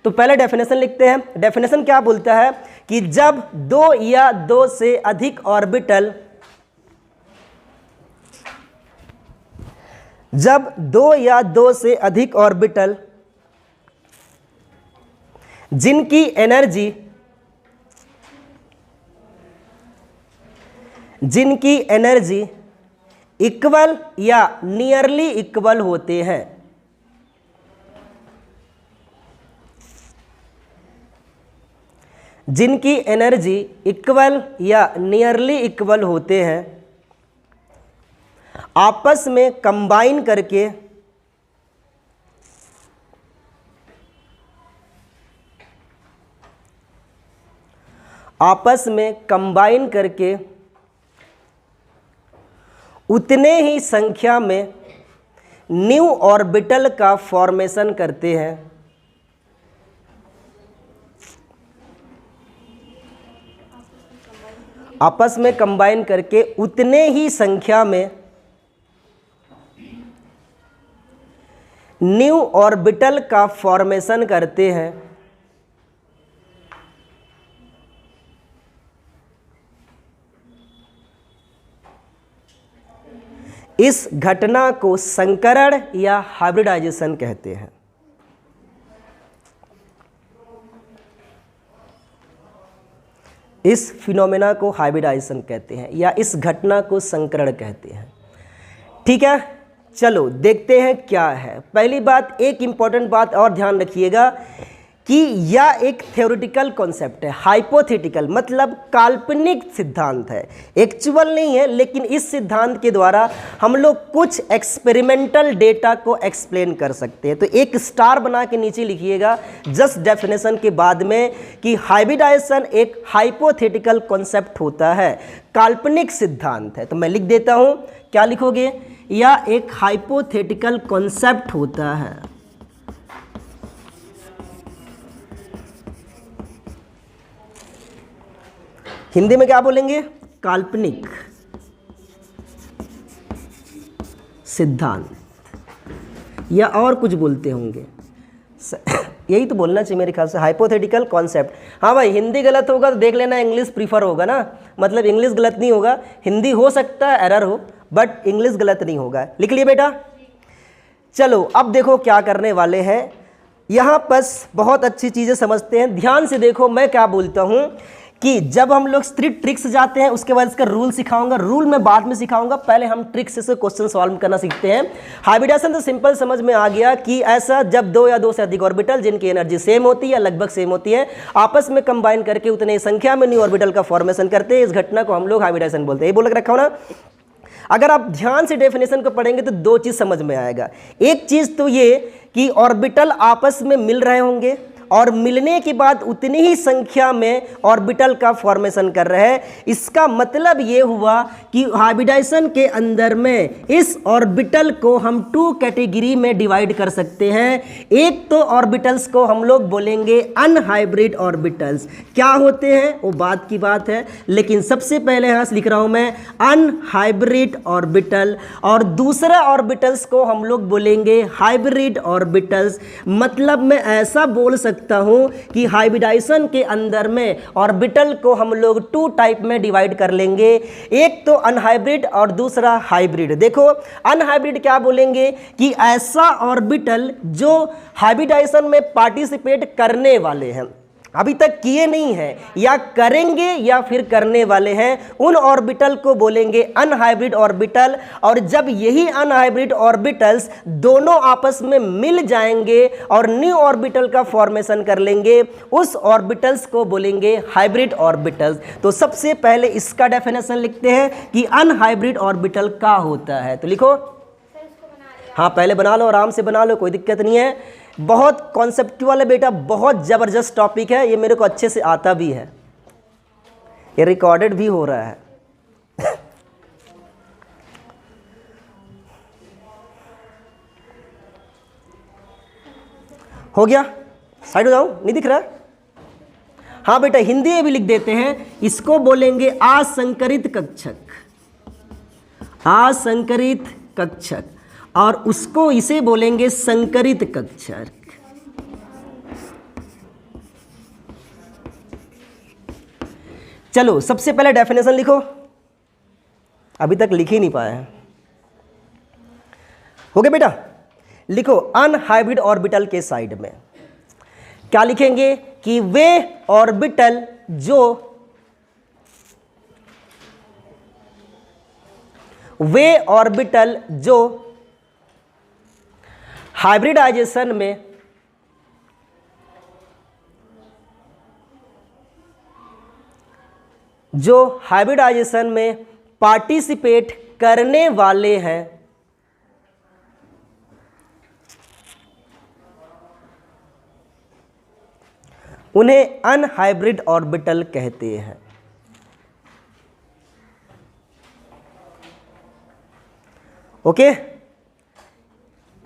तो पहले डेफिनेशन लिखते हैं। डेफिनेशन क्या बोलता है कि जब दो या दो से अधिक ऑर्बिटल जिनकी एनर्जी इक्वल या नियरली इक्वल होते हैं, जिनकी एनर्जी इक्वल या नियरली इक्वल होते हैं, आपस में कंबाइन करके उतने ही संख्या में न्यू ऑर्बिटल का फॉर्मेशन करते हैं। आपस में कंबाइन करके उतने ही संख्या में न्यू ऑर्बिटल का फॉर्मेशन करते हैं। इस घटना को संकरण या हाइब्रिडाइजेशन कहते हैं। इस फिनोमेना को हाइब्रिडाइजेशन कहते हैं या इस घटना को संकरण कहते हैं। ठीक है, चलो देखते हैं क्या है। पहली बात, एक इंपॉर्टेंट बात और ध्यान रखिएगा कि यह एक थ्योरेटिकल कॉन्सेप्ट है, हाइपोथेटिकल मतलब काल्पनिक सिद्धांत है, एक्चुअल नहीं है। लेकिन इस सिद्धांत के द्वारा हम लोग कुछ एक्सपेरिमेंटल डेटा को एक्सप्लेन कर सकते हैं। तो एक स्टार बना के नीचे लिखिएगा जस्ट डेफिनेशन के बाद में कि हाइब्रिडाइजेशन एक हाइपोथेटिकल कॉन्सेप्ट होता है, काल्पनिक सिद्धांत है। तो मैं लिख देता हूं, क्या लिखोगे? यह एक हाइपोथेटिकल कॉन्सेप्ट होता है। हिंदी में क्या बोलेंगे? काल्पनिक सिद्धांत, या और कुछ बोलते होंगे, यही तो बोलना चाहिए मेरे ख्याल से, हाइपोथेटिकल कॉन्सेप्ट। हाँ भाई, हिंदी गलत होगा तो देख लेना, इंग्लिश प्रीफर होगा ना, मतलब इंग्लिश गलत नहीं होगा, हिंदी हो सकता है एरर हो बट इंग्लिश गलत नहीं होगा। लिख लिए बेटा? चलो अब देखो क्या करने वाले हैं। यहाँ बस बहुत अच्छी चीज़ें समझते हैं, ध्यान से देखो। मैं क्या बोलता हूँ कि जब हम लोग ट्रिक्स जाते हैं उसके बाद इसका रूल सिखाऊंगा, रूल मैं बाद में सिखाऊंगा, पहले हम ट्रिक्स से क्वेश्चन सॉल्व करना सीखते हैं। हाइब्रिडाइजेशन तो सिंपल समझ में आ गया कि ऐसा जब दो या दो से अधिक ऑर्बिटल जिनकी एनर्जी सेम होती है या लगभग सेम होती है, आपस में कंबाइन करके उतने संख्या में न्यू ऑर्बिटल का फॉर्मेशन करते हैं, इस घटना को हम लोग हाइब्रिडाइजेशन बोलते हैं। ये बोल के रखा हो ना। अगर आप ध्यान से डेफिनेशन को पढ़ेंगे तो दो चीज समझ में आएगा। एक चीज तो ये कि ऑर्बिटल आपस में मिल रहे होंगे और मिलने के बाद उतनी ही संख्या में ऑर्बिटल का फॉर्मेशन कर रहे हैं। इसका मतलब ये हुआ कि हाइब्रिडाइजेशन के अंदर में इस ऑर्बिटल को हम टू कैटेगरी में डिवाइड कर सकते हैं। एक तो ऑर्बिटल्स को हम लोग बोलेंगे अनहाइब्रिड ऑर्बिटल्स। क्या होते हैं वो बात की बात है, लेकिन सबसे पहले यहां से लिख रहा हूं मैं अनहाइब्रिड ऑर्बिटल, और दूसरा ऑर्बिटल्स को हम लोग बोलेंगे हाइब्रिड ऑर्बिटल्स। मतलब मैं ऐसा बोल सकता हूं कि हाइब्रिडाइजेशन के अंदर में ऑर्बिटल को हम लोग टू टाइप में डिवाइड कर लेंगे, एक तो अनहाइब्रिड और दूसरा हाइब्रिड। देखो अनहाइब्रिड क्या बोलेंगे कि ऐसा ऑर्बिटल जो हाइब्रिडाइजेशन में पार्टिसिपेट करने वाले हैं, अभी तक किए नहीं हैं या करेंगे या फिर करने वाले हैं, उन ऑर्बिटल को बोलेंगे अनहाइब्रिड ऑर्बिटल। और जब यही अनहाइब्रिड ऑर्बिटल्स दोनों आपस में मिल जाएंगे और न्यू ऑर्बिटल का फॉर्मेशन कर लेंगे, उस ऑर्बिटल्स को बोलेंगे हाइब्रिड ऑर्बिटल्स। तो सबसे पहले इसका डेफिनेशन लिखते हैं कि अनहाइब्रिड ऑर्बिटल क्या होता है। तो लिखो, हाँ पहले बना लो, आराम से बना लो, कोई दिक्कत नहीं है। बहुत कॉन्सेप्चुअल है बेटा, बहुत ज़बरदस्त टॉपिक है, ये मेरे को अच्छे से आता भी है, ये रिकॉर्डेड भी हो रहा है। हो गया? साइड हो जाऊं, नहीं दिख रहा? हाँ बेटा, हिंदी में भी लिख देते हैं, इसको बोलेंगे असंकरित कक्षक, असंकरित कक्षक, और उसको इसे बोलेंगे संकरित कक्षक। चलो सबसे पहले डेफिनेशन लिखो, अभी तक लिख ही नहीं पाए हैं। हो गया बेटा, लिखो अनहाइब्रिड ऑर्बिटल के साइड में क्या लिखेंगे कि वे ऑर्बिटल जो हाइब्रिडाइजेशन में पार्टिसिपेट करने वाले हैं उन्हें अनहाइब्रिड ऑर्बिटल कहते हैं। ओके,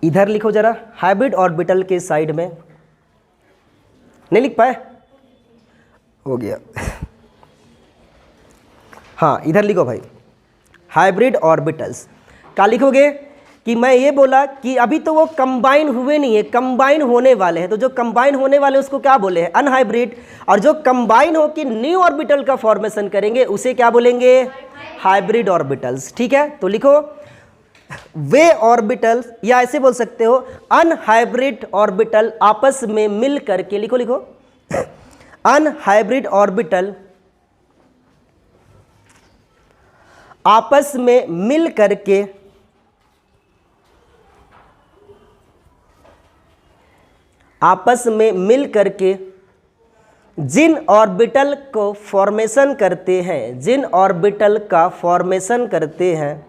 इधर लिखो जरा, हाइब्रिड ऑर्बिटल के साइड में, नहीं लिख पाए, हो गया। हाँ इधर लिखो भाई, हाइब्रिड ऑर्बिटल्स क्या लिखोगे कि मैं ये बोला कि अभी तो वो कंबाइन हुए नहीं है, कंबाइन होने वाले हैं, तो जो कंबाइन होने वाले उसको क्या बोले हैं, अनहाइब्रिड, और जो कंबाइन होकर न्यू ऑर्बिटल का फॉर्मेशन करेंगे उसे क्या बोलेंगे, हाइब्रिड ऑर्बिटल्स। ठीक है, तो लिखो वे ऑर्बिटल्स, या ऐसे बोल सकते हो अनहाइब्रिड ऑर्बिटल आपस में मिल करके, लिखो अनहाइब्रिड ऑर्बिटल आपस में मिल करके जिन ऑर्बिटल को फॉर्मेशन करते हैं, जिन ऑर्बिटल का फॉर्मेशन करते हैं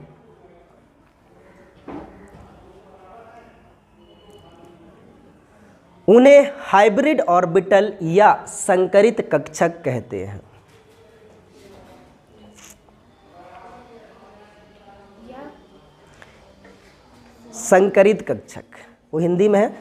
उन्हें हाइब्रिड ऑर्बिटल या संकरित कक्षक कहते हैं। संकरित कक्षक वो हिंदी में है।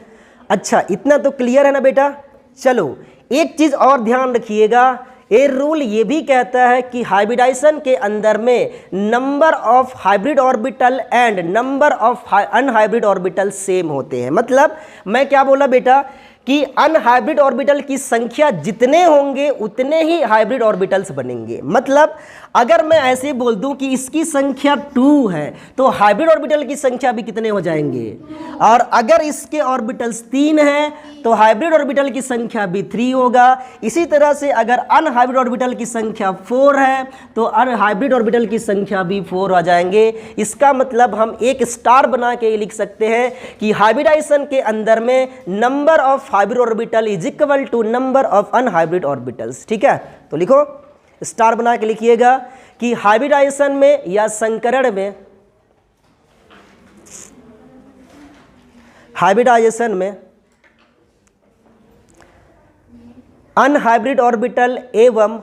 अच्छा इतना तो क्लियर है ना बेटा। चलो एक चीज और ध्यान रखिएगा, ये रूल ये भी कहता है कि हाइब्रिडाइजेशन के अंदर में number of hybrid orbital and number of unhybrid orbital same होते हैं। मतलब मैं क्या बोला बेटा कि अनहाइब्रिड ऑर्बिटल की संख्या जितने होंगे उतने ही हाइब्रिड ऑर्बिटल्स बनेंगे। मतलब अगर मैं ऐसे बोल दूं कि इसकी संख्या 2 है तो हाइब्रिड ऑर्बिटल की संख्या भी कितने हो जाएंगे, और अगर इसके ऑर्बिटल्स 3 हैं तो हाइब्रिड ऑर्बिटल की संख्या भी 3 होगा। इसी तरह से अगर अनहाइब्रिड ऑर्बिटल की संख्या 4 है तो अनहाइब्रिड ऑर्बिटल की संख्या भी 4 आ जाएंगे। इसका मतलब हम एक स्टार बना के लिख सकते हैं कि हाइब्रिडाइजेशन के अंदर में number of hybrid orbital is equal to number of unhybrid orbitals. ठीक है, तो लिखो स्टार बना के लिखिएगा कि हाइब्रिडाइजेशन में या संकरण में, हाइब्रिडाइजेशन में अनहाइब्रिड ऑर्बिटल एवं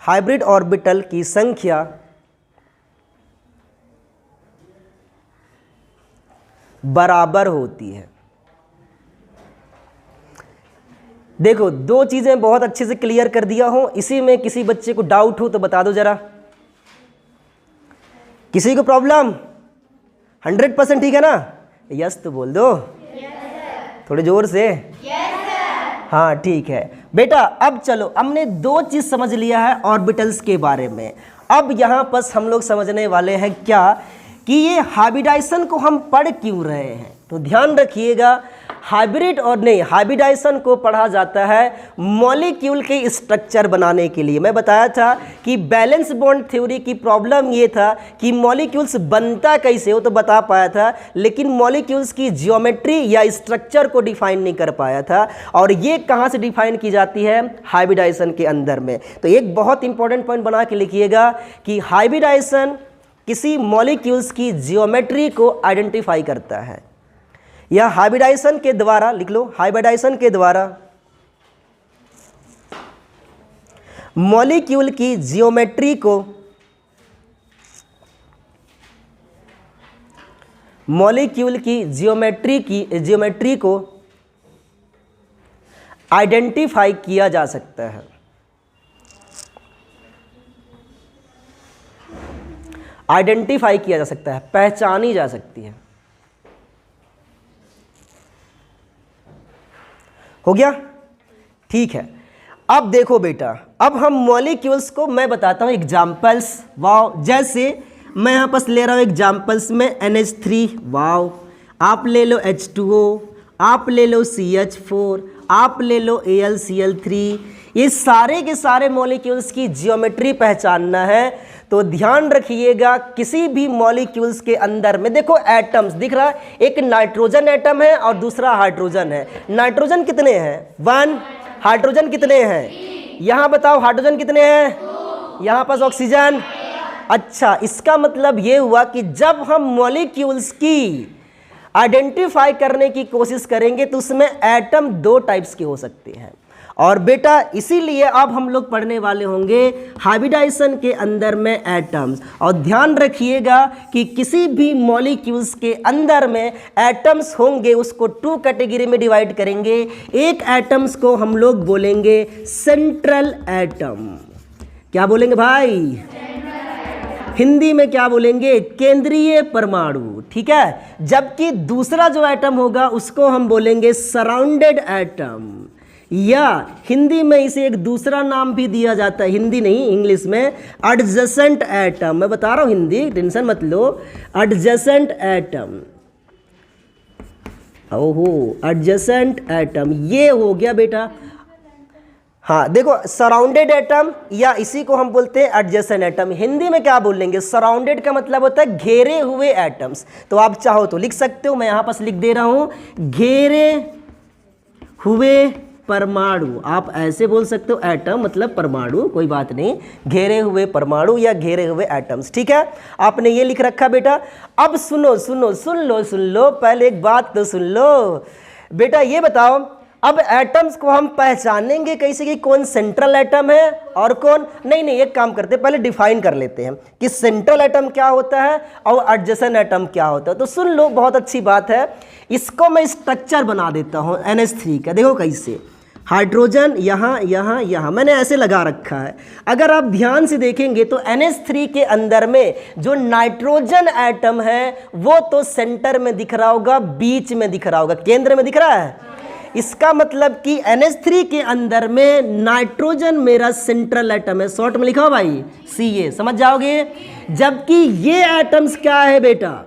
हाइब्रिड ऑर्बिटल की संख्या बराबर होती है। देखो दो चीजें बहुत अच्छे से क्लियर कर दिया हूं, इसी में किसी बच्चे को डाउट हो तो बता दो जरा। किसी को प्रॉब्लम 100% ठीक है ना? यस तो बोल दो। थोड़े जोर से। हाँ ठीक है बेटा। अब चलो हमने दो चीज समझ लिया है ऑर्बिटल्स के बारे में। अब यहां पर हम लोग समझने वाले हैं क्या कि ये हाइब्रिडाइजेशन को हम पढ़ क्यों रहे हैं। तो ध्यान रखिएगा, हाइब्रिडाइजेशन को पढ़ा जाता है मॉलिक्यूल के स्ट्रक्चर बनाने के लिए। मैं बताया था कि बैलेंस बॉन्ड थ्योरी की प्रॉब्लम ये था कि मॉलिक्यूल्स बनता कैसे हो तो बता पाया था, लेकिन मॉलिक्यूल्स की ज्योमेट्री या स्ट्रक्चर को डिफाइन नहीं कर पाया था। और ये कहाँ से डिफाइन की जाती है? हाइब्रिडाइजेशन के अंदर में। तो एक बहुत इंपॉर्टेंट पॉइंट बना के लिखिएगा कि हाइब्रिडाइजेशन किसी मॉलिक्यूल्स की ज्योमेट्री को आइडेंटिफाई करता है, या हाइब्रिडाइजेशन के द्वारा, लिख लो, हाइब्रिडाइजेशन के द्वारा मॉलिक्यूल की ज्योमेट्री को आइडेंटिफाई किया जा सकता है। आइडेंटिफाई किया जा सकता है, पहचानी जा सकती है। हो गया? ठीक है। अब देखो बेटा, अब हम मॉलिक्यूल्स को मैं बताता हूँ एग्जाम्पल्स। वाओ, जैसे मैं यहाँ पास ले रहा हूँ एग्जाम्पल्स में NH3, वाओ, आप ले लो H2O, आप ले लो CH4, आप ले लो AlCl3। ये सारे के सारे मॉलिक्यूल्स की जियोमेट्री पहचानना है। तो ध्यान रखिएगा, किसी भी मॉलिक्यूल्स के अंदर में देखो एटम्स दिख रहा है, एक नाइट्रोजन एटम है और दूसरा हाइड्रोजन है। नाइट्रोजन कितने हैं? 1। हाइड्रोजन कितने हैं? यहाँ बताओ, हाइड्रोजन कितने हैं? यहाँ पास ऑक्सीजन। अच्छा, इसका मतलब ये हुआ कि जब हम मॉलिक्यूल्स की आइडेंटिफाई करने की कोशिश करेंगे तो उसमें एटम 2 टाइप्स के हो सकते हैं। और बेटा इसीलिए अब हम लोग पढ़ने वाले होंगे हाइब्रिडाइजेशन के अंदर में एटम्स। और ध्यान रखिएगा कि किसी भी मॉलिक्यूल्स के अंदर में एटम्स होंगे उसको 2 कैटेगरी में डिवाइड करेंगे। एक एटम्स को हम लोग बोलेंगे सेंट्रल एटम। क्या बोलेंगे भाई? हिंदी में क्या बोलेंगे? केंद्रीय परमाणु। ठीक है। जबकि दूसरा जो एटम होगा उसको हम बोलेंगे सराउंडेड एटम, या हिंदी में इसे एक दूसरा नाम भी दिया जाता है, हिंदी नहीं इंग्लिश में, एडजेसेंट एटम। मैं बता रहा हूं हिंदी, टेंशन मत लो। एडजेसेंट एटम, ओहो, एडजेसेंट एटम ये हो गया बेटा। हाँ देखो, सराउंडेड एटम या इसी को हम बोलते हैं एडजेसेंट एटम। हिंदी में क्या बोलेंगे? सराउंडेड का मतलब होता है घेरे हुए एटम्स। तो आप चाहो तो लिख सकते हो, मैं यहां पास लिख दे रहा हूं घेरे हुए परमाणु। आप ऐसे बोल सकते हो, एटम मतलब परमाणु, कोई बात नहीं, घेरे हुए परमाणु या घेरे हुए एटम्स। ठीक है, आपने ये लिख रखा बेटा। अब सुनो सुनो, सुन लो, पहले एक बात तो सुन लो बेटा। ये बताओ, अब एटम्स को हम पहचानेंगे कैसे कि कौन सेंट्रल एटम है और कौन नहीं? एक काम करते हैं, पहले डिफाइन कर लेते हैं कि सेंट्रल एटम क्या होता है और एडजेसेंट एटम क्या होता है। तो सुन लो, बहुत अच्छी बात है। इसको मैं स्ट्रक्चर बना देता हूं NH3 का। देखो कैसे, हाइड्रोजन यहाँ मैंने ऐसे लगा रखा है। अगर आप ध्यान से देखेंगे तो NH3 के अंदर में जो नाइट्रोजन एटम है वो तो सेंटर में दिख रहा होगा, बीच में दिख रहा होगा, केंद्र में दिख रहा है। इसका मतलब कि NH3 के अंदर में नाइट्रोजन मेरा सेंट्रल एटम है। शॉर्ट में लिखा हो भाई, CA, समझ जाओगे। जबकि ये एटम्स क्या है बेटा?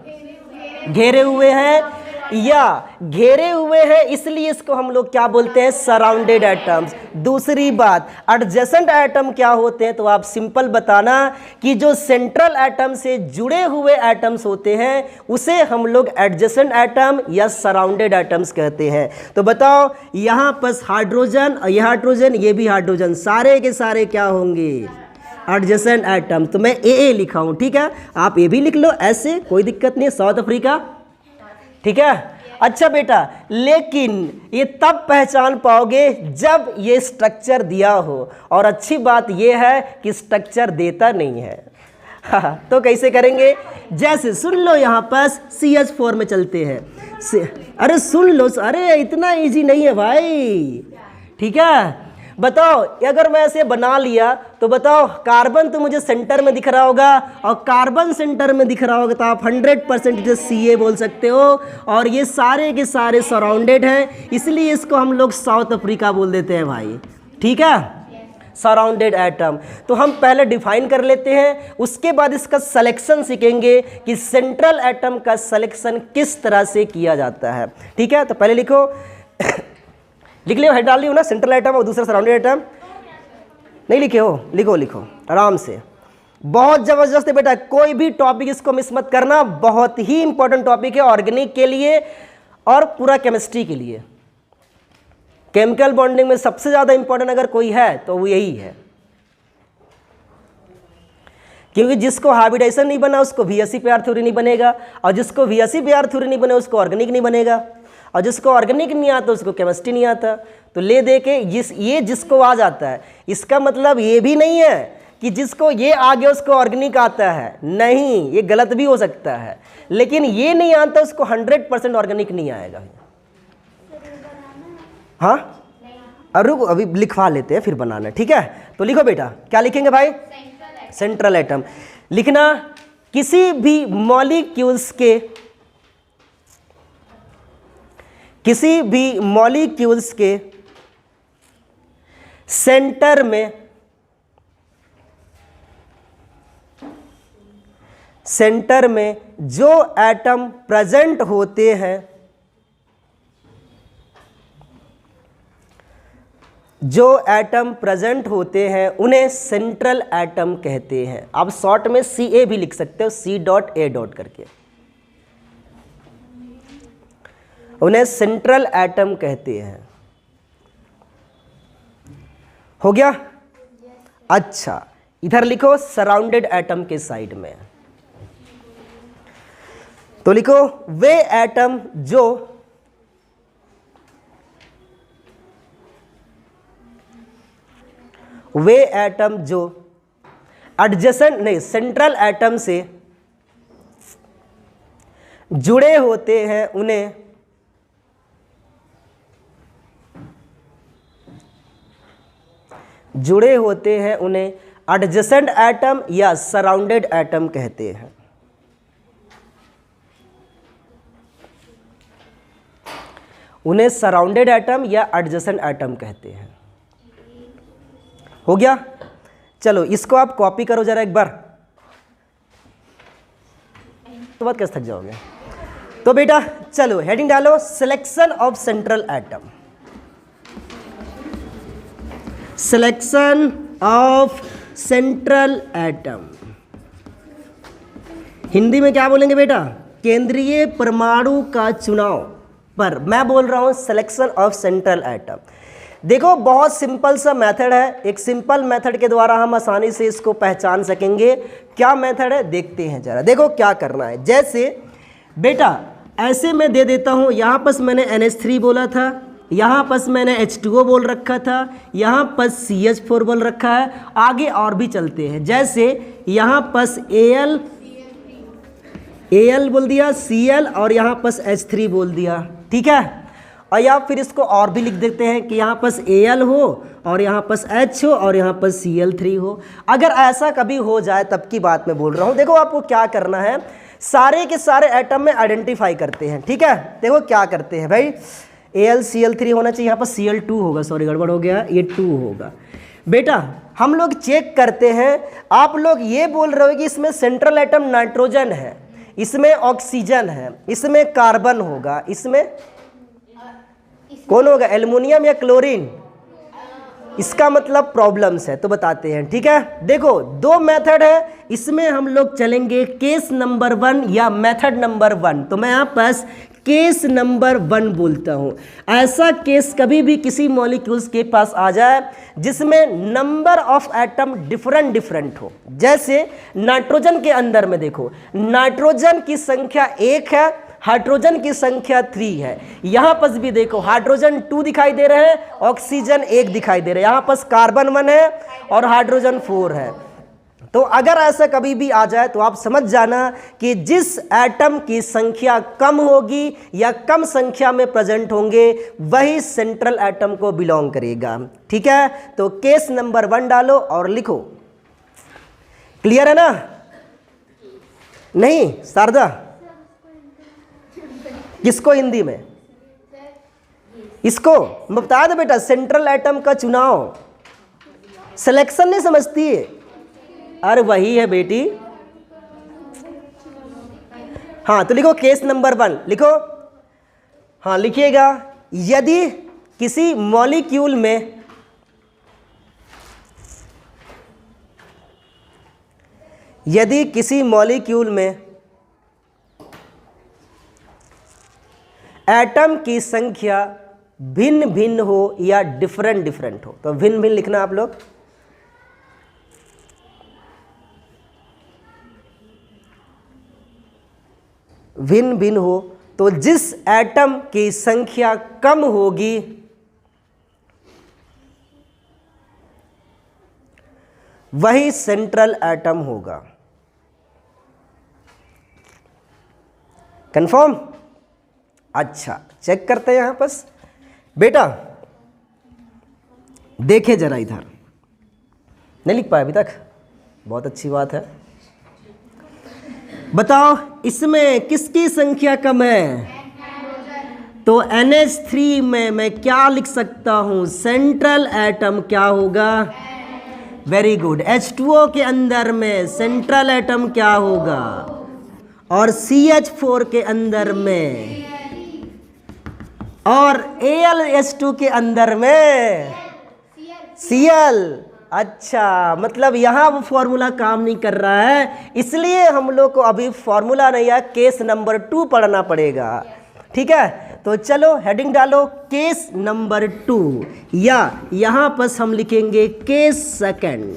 घेरे हुए हैं, या घेरे हुए हैं, इसलिए इसको हम लोग क्या बोलते हैं? Surrounded atoms. दूसरी बात, एडजेसेंट एटम क्या होते हैं? तो आप सिंपल बताना कि जो सेंट्रल एटम से जुड़े हुए एटम्स होते हैं उसे हम लोग एडजेसेंट एटम या सराउंडेड एटम्स कहते हैं। तो बताओ, यहां पर हाइड्रोजन, ये हाइड्रोजन, ये भी हाइड्रोजन, सारे के सारे क्या होंगे? Adjacent atom. तो मैं AA लिखा हूं, ठीक है, आप ये भी लिख लो ऐसे, कोई दिक्कत नहीं है। साउथ अफ्रीका, ठीक है। अच्छा बेटा, लेकिन ये तब पहचान पाओगे जब ये स्ट्रक्चर दिया हो, और अच्छी बात ये है कि स्ट्रक्चर देता नहीं है। तो कैसे करेंगे? जैसे सुन लो, यहाँ पर CH4 में चलते हैं। अरे सुन लो, अरे इतना इजी नहीं है भाई, ठीक है। बताओ, अगर मैं ऐसे बना लिया तो बताओ, कार्बन तो मुझे सेंटर में दिख रहा होगा, और कार्बन सेंटर में दिख रहा होगा तो आप 100% CA बोल सकते हो। और ये सारे के सारे सराउंडेड हैं, इसलिए इसको हम लोग साउथ अफ्रीका बोल देते हैं भाई, ठीक है, सराउंडेड एटम। तो हम पहले डिफाइन कर लेते हैं, उसके बाद इसका सिलेक्शन सीखेंगे कि सेंट्रल एटम का सिलेक्शन किस तरह से किया जाता है। ठीक है, तो पहले लिखो लिख लियो, हेड डाल लियो ना, सेंट्रल एटम और दूसरा सराउंडेड एटम। नहीं लिखे हो? लिखो आराम से। बहुत जबरदस्त है बेटा, कोई भी टॉपिक इसको मिस मत करना, बहुत ही इंपॉर्टेंट टॉपिक है ऑर्गेनिक के लिए और पूरा केमिस्ट्री के लिए। केमिकल बॉन्डिंग में सबसे ज्यादा इंपॉर्टेंट अगर कोई है तो वो यही है, क्योंकि जिसको हाइब्रिडाइजेशन नहीं बना उसको VSEPR थ्योरी नहीं बनेगा, और जिसको VSEPR थ्योरी नहीं बने उसको ऑर्गेनिक नहीं बनेगा, और जिसको ऑर्गेनिक नहीं आता उसको केमिस्ट्री नहीं आता। तो ले दे के ये जिसको आ जाता है, इसका मतलब ये भी नहीं है कि जिसको ये आ गया उसको ऑर्गेनिक आता है, नहीं, ये गलत भी हो सकता है। लेकिन ये नहीं आता उसको 100% ऑर्गेनिक नहीं आएगा। हाँ, अभी लिखवा लेते हैं फिर बनाना, ठीक है। तो लिखो बेटा, क्या लिखेंगे भाई? सेंट्रल एटम लिखना। किसी भी मॉलिक्यूल्स के सेंटर में जो एटम प्रेजेंट होते हैं, जो एटम प्रेजेंट होते हैं उन्हें सेंट्रल एटम कहते हैं। आप शॉर्ट में Ca भी लिख सकते हो, C.A. करके, उन्हें सेंट्रल एटम कहते हैं। हो गया? अच्छा, इधर लिखो सराउंडेड एटम के साइड में, तो लिखो वे एटम जो एडजेसेंट नहीं सेंट्रल एटम से जुड़े होते हैं उन्हें एडजेसेंट एटम या सराउंडेड एटम कहते हैं। उन्हें सराउंडेड एटम या एडजेसेंट एटम कहते हैं। हो गया? चलो इसको आप कॉपी करो जरा एक बार, तो बात कैसे थक जाओगे। तो बेटा चलो हेडिंग डालो, selection of central atom. Selection of central atom Hindi में क्या बोलेंगे बेटा? केंद्रीय परमाणु का चुनाव। पर मैं बोल रहा हूं सिलेक्शन ऑफ सेंट्रल एटम। देखो बहुत सिंपल सा मेथड है, एक सिंपल मेथड के द्वारा हम आसानी से इसको पहचान सकेंगे। क्या मेथड है देखते हैं जरा। देखो क्या करना है, जैसे बेटा ऐसे मैं दे देता हूं, यहां पर मैंने NH3 बोला था, यहाँ पर मैंने H2O बोल रखा था, यहाँ पर CH4 बोल रखा है। आगे और भी चलते हैं, जैसे यहाँ पर Al बोल दिया, Cl और यहाँ पर H3 बोल दिया, ठीक है। और या फिर इसको और भी लिख देते हैं कि यहाँ पर Al हो और यहाँ पर H हो और यहाँ पर Cl3 हो। अगर ऐसा कभी हो जाए तब की बात मैं बोल रहा हूँ। देखो आपको क्या करना है, सारे के सारे एटम में आइडेंटिफाई करते हैं, ठीक है। देखो क्या करते हैं भाई, AlCl3 होना चाहिए, यहाँ पर Cl2 होगा, सॉरी गड़बड़ हो गया, ये 2 होगा। बेटा हम लोग चेक करते हैं, आप लोग ये बोल रहे हो कि इसमें सेंट्रल एटम नाइट्रोजन है, इसमें ऑक्सीजन है, इसमें कार्बन होगा, इसमें कौन होगा, एल्युमिनियम या क्लोरीन। इसका मतलब प्रॉब्लम्स है, तो बताते हैं, ठीक है। देखो दो मेथड है, इसमें हम लोग चलेंगे केस नंबर 1 या मेथड नंबर 1। तो मैं यहाँ पास केस नंबर 1 बोलता हूँ। ऐसा केस कभी भी किसी मॉलिक्यूल्स के पास आ जाए जिसमें नंबर ऑफ एटम डिफरेंट हो। जैसे नाइट्रोजन के अंदर में देखो, नाइट्रोजन की संख्या 1 है, हाइड्रोजन की संख्या 3 है। यहाँ पर भी देखो हाइड्रोजन 2 दिखाई दे रहे हैं, ऑक्सीजन 1 दिखाई दे रहा है, यहाँ पर कार्बन 1 है और हाइड्रोजन 4 है। तो अगर ऐसा कभी भी आ जाए तो आप समझ जाना कि जिस एटम की संख्या कम होगी या कम संख्या में प्रेजेंट होंगे वही सेंट्रल एटम को बिलोंग करेगा, ठीक है। तो केस नंबर 1 डालो और लिखो। क्लियर है ना? नहीं शारदा, किसको हिंदी में? इसको बता दो बेटा, सेंट्रल एटम का चुनाव, सिलेक्शन नहीं समझती है? अरे वही है बेटी। हाँ तो लिखो केस नंबर 1 लिखो। हाँ लिखिएगा, यदि किसी मॉलिक्यूल में एटम की संख्या भिन्न भिन्न हो या डिफरेंट हो, तो भिन्न भिन्न लिखना आप लोग। भिन्न भिन्न हो तो जिस एटम की संख्या कम होगी वही सेंट्रल एटम होगा। कंफर्म? अच्छा चेक करते हैं यहां पर बेटा, देखे जरा इधर, नहीं लिख पाया अभी तक, बहुत अच्छी बात है। बताओ इसमें किसकी संख्या कम है? तो NH3 में मैं क्या लिख सकता हूं, सेंट्रल एटम क्या होगा, वेरी गुड। H2O के अंदर में सेंट्रल एटम क्या होगा, और CH4 के अंदर में, और AlH2 के अंदर में Cl। अच्छा, मतलब यहाँ वो फॉर्मूला काम नहीं कर रहा है, इसलिए हम लोग को अभी फॉर्मूला नहीं है, केस नंबर 2 पढ़ना पड़ेगा। ठीक है, तो चलो हेडिंग डालो केस नंबर 2, या यहाँ पर हम लिखेंगे केस सेकंड।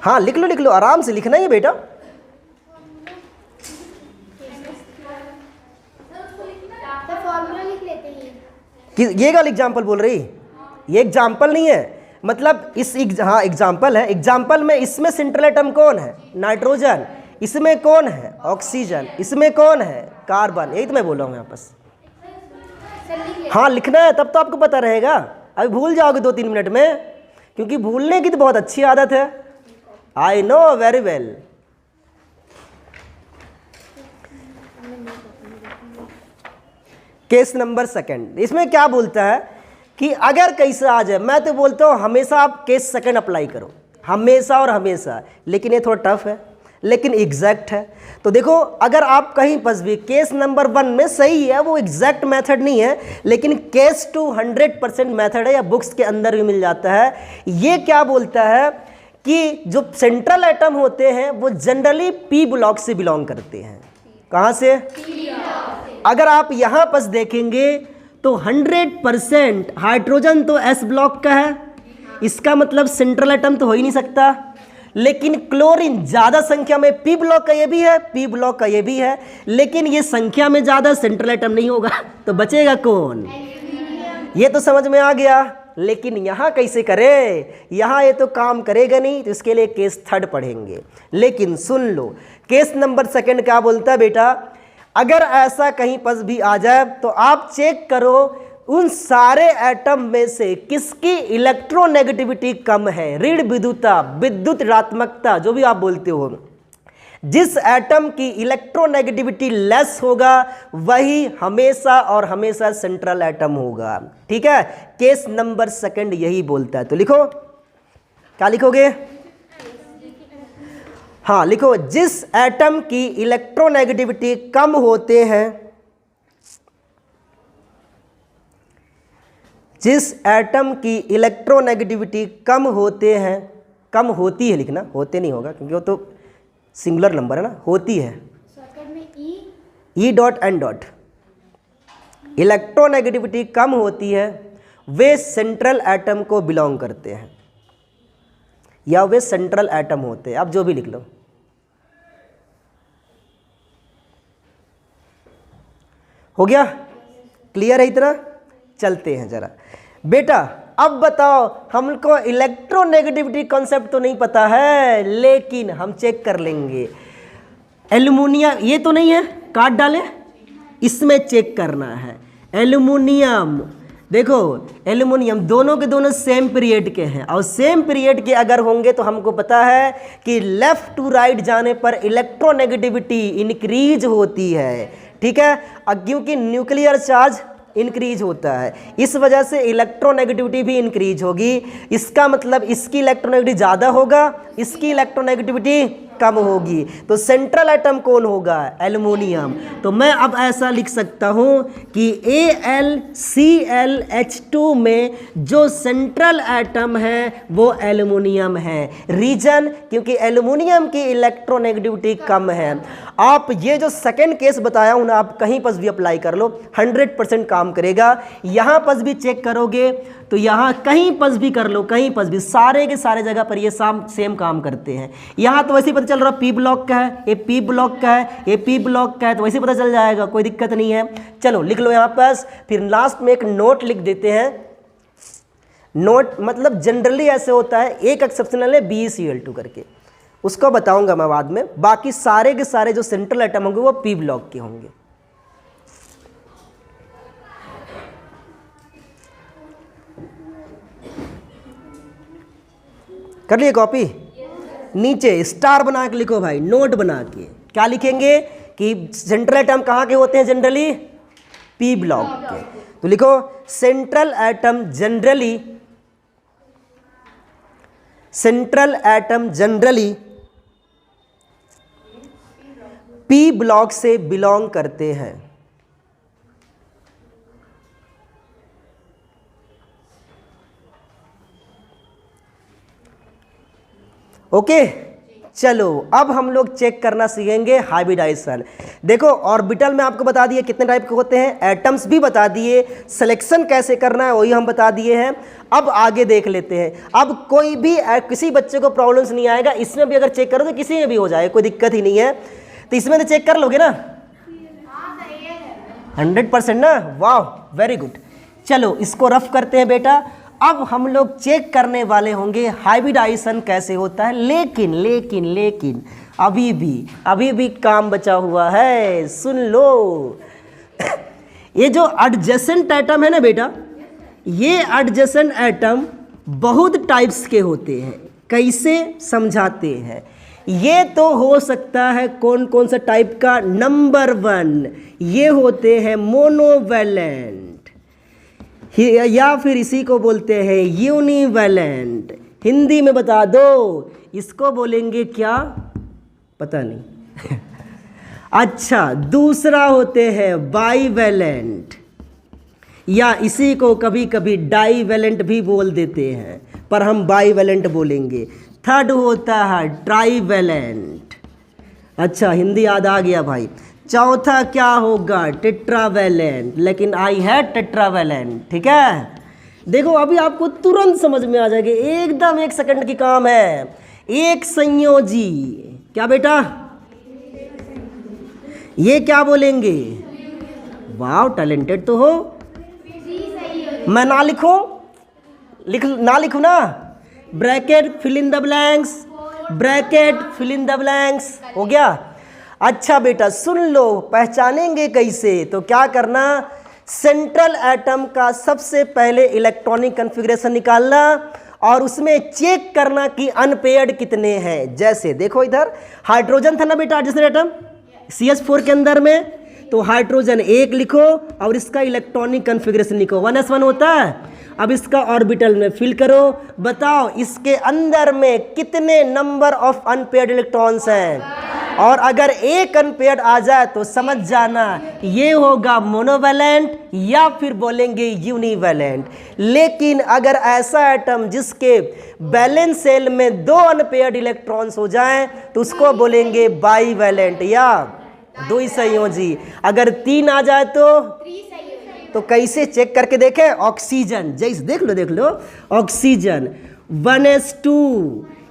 हाँ लिख लो आराम से लिखना ही है बेटा। ये का एग्जाम्पल बोल रही, ये एग्जाम्पल नहीं है, मतलब इस हाँ एग्जाम्पल है। एग्जाम्पल में इसमें सेंट्रल एटम कौन है, नाइट्रोजन, इसमें कौन है, ऑक्सीजन, इसमें कौन है, कार्बन। यही तो मैं बोल रहा हूँ यहाँ बस। हाँ लिखना है, तब तो आपको पता रहेगा। अभी भूल जाओगे 2-3 मिनट में, क्योंकि भूलने की तो बहुत अच्छी आदत है, I know very well. Case number second, इसमें क्या बोलता है कि अगर कैसे आ जाए, मैं तो बोलता हूँ हमेशा आप केस सेकंड अप्लाई करो, हमेशा और हमेशा, लेकिन ये थोड़ा टफ है लेकिन एग्जैक्ट है। तो देखो, अगर आप कहीं पर भी केस नंबर 1 में सही है, वो एग्जैक्ट मेथड नहीं है, लेकिन केस 2 100% मेथड है, या बुक्स के अंदर भी मिल जाता है। ये क्या बोलता है कि जो सेंट्रल एटम होते हैं वो जनरली P ब्लॉक से बिलोंग करते हैं। कहाँ से? अगर आप यहाँ पर देखेंगे तो 100% हाइड्रोजन तो S ब्लॉक का है, इसका मतलब सेंट्रल एटम तो हो ही नहीं सकता। लेकिन क्लोरीन ज़्यादा संख्या में P ब्लॉक का ये भी है, P ब्लॉक का ये भी है, लेकिन ये संख्या में ज़्यादा सेंट्रल एटम नहीं होगा, तो बचेगा कौन? ये तो समझ में आ गया। लेकिन यहाँ कैसे करे, यहाँ ये तो काम करेगा नहीं, तो इसके लिए केस 3 पढ़ेंगे। लेकिन सुन लो, केस नंबर 2 क्या बोलता है बेटा, अगर ऐसा कहीं पर भी आ जाए तो आप चेक करो उन सारे एटम में से किसकी इलेक्ट्रोनेगेटिविटी कम है, ऋण विद्युता, विद्युत ऋणात्मकता, जो भी आप बोलते हो। जिस एटम की इलेक्ट्रोनेगेटिविटी लेस होगा वही हमेशा और हमेशा सेंट्रल एटम होगा। ठीक है, केस नंबर 2 यही बोलता है। तो लिखो, क्या लिखोगे? हाँ लिखो, जिस एटम की इलेक्ट्रोनेगेटिविटी कम होते हैं, जिस एटम की इलेक्ट्रोनेगेटिविटी कम होते हैं, कम होती है लिखना, होते नहीं होगा क्योंकि वो तो सिंगुलर नंबर है ना, होती है, E.N. इलेक्ट्रोनेगेटिविटी कम होती है, वे सेंट्रल एटम को बिलोंग करते हैं, या वे सेंट्रल एटम होते हैं। आप जो भी लिख लो। हो गया? क्लियर है इतना? चलते हैं जरा बेटा। अब बताओ, हमको इलेक्ट्रोनेगेटिविटी कॉन्सेप्ट तो नहीं पता है, लेकिन हम चेक कर लेंगे। एल्युमिनियम, ये तो नहीं है, काट डालें, इसमें चेक करना है। एल्युमिनियम, देखो एल्युमिनियम दोनों के दोनों सेम पीरियड के हैं, और सेम पीरियड के अगर होंगे तो हमको पता है कि लेफ्ट टू राइट जाने पर इलेक्ट्रोनेगेटिविटी इंक्रीज होती है। ठीक है, क्योंकि न्यूक्लियर चार्ज इंक्रीज होता है, इस वजह से इलेक्ट्रोनेगेटिविटी भी इंक्रीज होगी। इसका मतलब इसकी इलेक्ट्रोनेगेटिविटी ज़्यादा होगा, इसकी इलेक्ट्रोनेगेटिविटी कम होगी। तो सेंट्रल एटम कौन होगा? एल्युमिनियम। तो मैं अब ऐसा लिख सकता हूं कि AlClH2 में जो सेंट्रल एटम है वो एल्युमिनियम है। रीजन, क्योंकि एल्युमिनियम की इलेक्ट्रोनेगेटिविटी कम है। आप ये जो सेकंड केस बताया हूं ना, आप कहीं पर भी अप्लाई कर लो, 100% काम करेगा। यहां पर भी चेक करोगे तो यहाँ कहीं पर भी कर लो, कहीं पर भी, सारे के सारे जगह पर ये सेम काम करते हैं। यहाँ तो वैसे ही पता चल रहा P ब्लॉक का है, ये P ब्लॉक का है, ये P ब्लॉक का है, तो वैसे ही पता चल जाएगा, कोई दिक्कत नहीं है। चलो लिख लो यहाँ पास, फिर लास्ट में एक नोट लिख देते हैं। नोट मतलब जनरली ऐसे होता है, एक एक्सेप्शनल है BeCl2 करके, उसको बताऊंगा मैं बाद में। बाकी सारे के सारे जो सेंट्रल एटम होंगे वो P ब्लॉक के होंगे। कर लिए कॉपी? नीचे स्टार बना के लिखो भाई, नोट बना के। क्या लिखेंगे कि सेंट्रल एटम कहाँ के होते हैं जनरली? पी ब्लॉक के। तो लिखो central atom generally P block से बिलोंग करते हैं। ओके चलो अब हम लोग चेक करना सीखेंगे हाइब्रिडाइजेशन। देखो ऑर्बिटल में आपको बता दिए कितने टाइप के होते हैं, एटम्स भी बता दिए, सिलेक्शन कैसे करना है वही हम बता दिए हैं। अब आगे देख लेते हैं। अब कोई भी किसी बच्चे को प्रॉब्लम्स नहीं आएगा, इसमें भी अगर चेक करो तो किसी में भी हो जाए, कोई दिक्कत ही नहीं है। तो इसमें तो चेक कर लोगे ना 100% ना, वाह वेरी गुड। चलो इसको रफ करते हैं बेटा। अब हम लोग चेक करने वाले होंगे हाइब्रिडाइजेशन कैसे होता है, लेकिन लेकिन लेकिन अभी भी काम बचा हुआ है, सुन लो। ये जो एडजेसेंट एटम है ना बेटा, ये एडजेसेंट एटम बहुत टाइप्स के होते हैं। कैसे समझाते हैं, ये तो हो सकता है कौन कौन सा टाइप का, नंबर 1 ये होते हैं मोनोवैलेंट, या फिर इसी को बोलते हैं यूनिवैलेंट। हिंदी में बता दो इसको बोलेंगे क्या, पता नहीं। अच्छा दूसरा होते हैं बाईवैलेंट, या इसी को कभी कभी डाईवैलेंट भी बोल देते हैं, पर हम बाईवैलेंट बोलेंगे। थर्ड होता है ट्राईवैलेंट। अच्छा हिंदी याद आ गया भाई। चौथा क्या होगा, टेट्रावैलेंट, लेकिन आई है टेट्रावैलेंट, ठीक है। देखो अभी आपको तुरंत समझ में आ जाएगा, एकदम 1 सेकंड की काम है। एक संयोजी, क्या बेटा, ये क्या बोलेंगे, वाह टैलेंटेड तो हो। मैं ना लिखूं, ना लिखूं ना, bracket fill in the blanks, bracket fill in the blanks, हो गया। अच्छा बेटा सुन लो, पहचानेंगे कैसे, तो क्या करना, सेंट्रल एटम का सबसे पहले इलेक्ट्रॉनिक कॉन्फ़िगरेशन निकालना और उसमें चेक करना कि अनपेयर्ड कितने हैं। जैसे देखो इधर हाइड्रोजन था ना बेटा, एडजेसेंट एटम CH4 के अंदर में, तो हाइड्रोजन 1 लिखो और इसका इलेक्ट्रॉनिक कॉन्फ़िगरेशन लिखो, 1s1 होता है। अब इसका ऑर्बिटल में फिल करो, बताओ इसके अंदर में कितने नंबर ऑफ अनपेयर्ड इलेक्ट्रॉन्स हैं। और अगर एक अनपेयर्ड आ जाए तो समझ जाना ये होगा मोनोवैलेंट या फिर बोलेंगे यूनिवैलेंट। लेकिन अगर ऐसा एटम जिसके बैलेंस सेल में 2 अनपेयर्ड इलेक्ट्रॉन्स हो जाएं तो उसको बोलेंगे बाईवैलेंट या द्विसंयोजी। अगर 3 आ जाए तो कैसे चेक करके देखें, ऑक्सीजन जैसे देख लो ऑक्सीजन 1s2,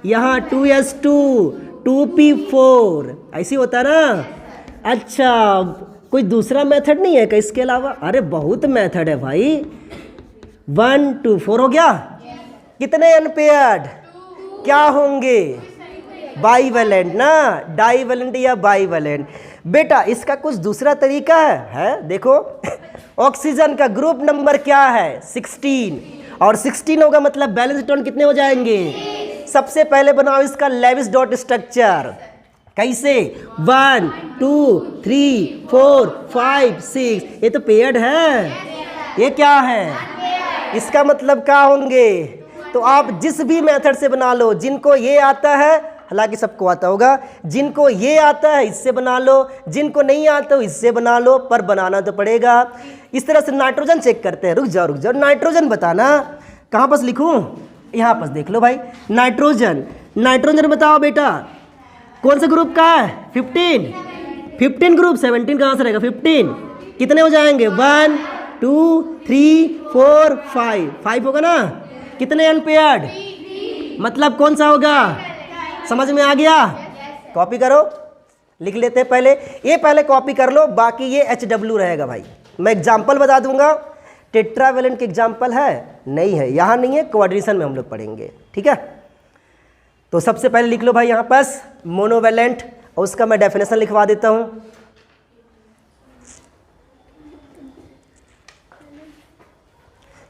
यहाँ 2s2, 2p4, ऐसी होता है ना। अच्छा कोई दूसरा मेथड नहीं है क्या इसके अलावा, अरे बहुत मेथड है भाई। 1 2 4 हो गया, कितने अनपेयर्ड क्या होंगे, बाईवैलेंट ना, डाईवैलेंट या बाईवैलेंट। बेटा इसका कुछ दूसरा तरीका है देखो ऑक्सीजन का ग्रुप नंबर क्या है 16, और 16 होगा मतलब बैलेंस इलेक्ट्रॉन कितने हो जाएंगे। सबसे पहले बनाओ इसका लेविस डॉट स्ट्रक्चर, कैसे 1 2 3 4 5 6, ये तो पेयर्ड है, ये क्या है, इसका मतलब क्या होंगे। तो आप जिस भी मेथड से बना लो, जिनको ये आता है, हालांकि सबको आता होगा, जिनको ये आता है इससे बना लो, जिनको नहीं आता हो इससे बना लो, पर बनाना तो पड़ेगा। इस तरह से नाइट्रोजन चेक करते हैं, रुक जाओ नाइट्रोजन बताना, कहाँ पास लिखूं, यहाँ पास देख लो भाई। नाइट्रोजन बताओ बेटा कौन सा ग्रुप का है, 15 ग्रुप, 17 कहाँ से रहेगा, 15 कितने हो जाएंगे 1 2 3 4 5 होगा ना। कितने अनपेयर्ड, मतलब कौन सा होगा, समझ में आ गया। कॉपी करो, लिख लेते हैं पहले, ये पहले कॉपी कर लो, बाकी ये HW रहेगा भाई। मैं एग्जाम्पल बता दूंगा, टेट्रावैलेंट के एग्जाम्पल है नहीं है, यहाँ नहीं है, कोऑर्डिनेशन में हम लोग पढ़ेंगे, ठीक है। तो सबसे पहले लिख लो भाई यहाँ पास मोनोवैलेंट, और उसका मैं डेफिनेशन लिखवा देता हूँ।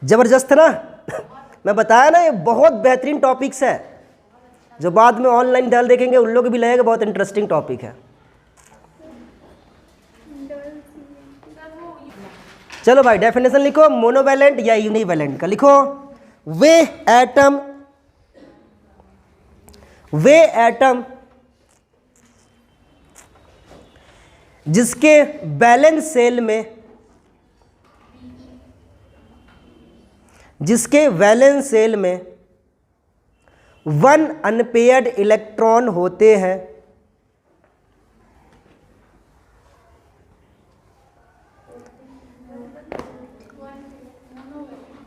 जबरदस्त है ना मैं बताया ना, ये बहुत बेहतरीन टॉपिक्स है, जो बाद में ऑनलाइन डाल देखेंगे उन लोग भी लगेगा बहुत इंटरेस्टिंग टॉपिक है। चलो भाई डेफिनेशन लिखो मोनोवैलेंट या यूनिवैलेंट का, लिखो वे एटम जिसके वैलेंस सेल में 1 अनपेयर्ड इलेक्ट्रॉन होते हैं,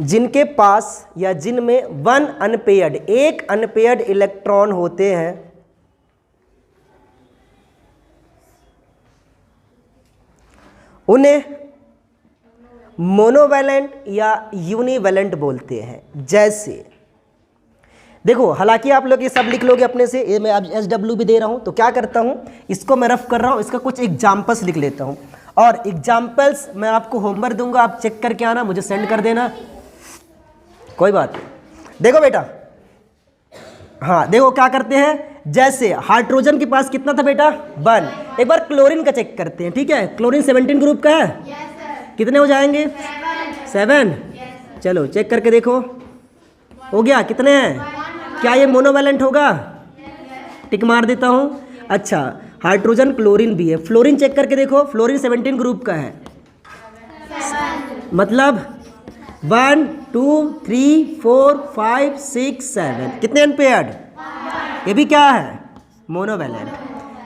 जिनके पास या जिनमें 1 अनपेयर्ड, एक अनपेयर्ड इलेक्ट्रॉन होते हैं, उन्हें मोनोवैलेंट या यूनिवैलेंट बोलते हैं। जैसे देखो, हालांकि आप लोग ये सब लिख लोगे अपने से, ये मैं अब SW भी दे रहा हूं, तो क्या करता हूं, इसको मैं रफ कर रहा हूं, इसका कुछ एग्जाम्पल्स लिख लेता हूं, और एग्जाम्पल्स मैं आपको होमवर्क दूंगा, आप चेक करके आना, मुझे सेंड कर देना, कोई बात नहीं। देखो बेटा, हाँ देखो क्या करते हैं, जैसे हाइड्रोजन के पास कितना था बेटा 1, एक बार क्लोरीन का चेक करते हैं, ठीक है, क्लोरीन 17 ग्रुप का है, कितने हो जाएंगे 7, चलो चेक करके देखो, हो गया, कितने हैं, क्या ये मोनोवैलेंट होगा, टिक मार देता हूँ। अच्छा, हाइड्रोजन क्लोरीन भी है, फ्लोरीन चेक करके देखो, फ्लोरीन 17 ग्रुप का है, मतलब 1 2 3 4 5 6 7, कितने अनपेयर्ड, ये भी क्या है मोनोवैलेंट,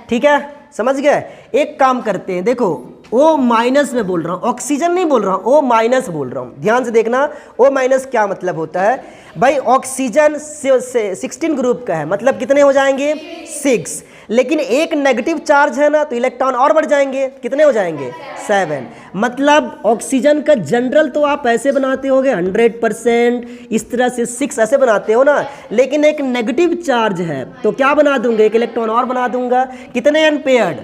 ठीक है, समझ गए। एक काम करते हैं, देखो O माइनस में बोल रहा हूँ, ऑक्सीजन नहीं बोल रहा हूँ, O माइनस बोल रहा हूँ, ध्यान से देखना, O माइनस क्या मतलब होता है भाई, ऑक्सीजन 16 ग्रुप का है, मतलब कितने हो जाएंगे 6, लेकिन एक नेगेटिव चार्ज है ना, तो इलेक्ट्रॉन और बढ़ जाएंगे, कितने हो जाएंगे 7, मतलब ऑक्सीजन का जनरल तो आप ऐसे बनाते होगे 100%, इस तरह से 6 ऐसे बनाते हो ना, लेकिन एक नेगेटिव चार्ज है तो क्या बना दूंगा, एक इलेक्ट्रॉन और बना दूंगा, कितने अनपेयर्ड,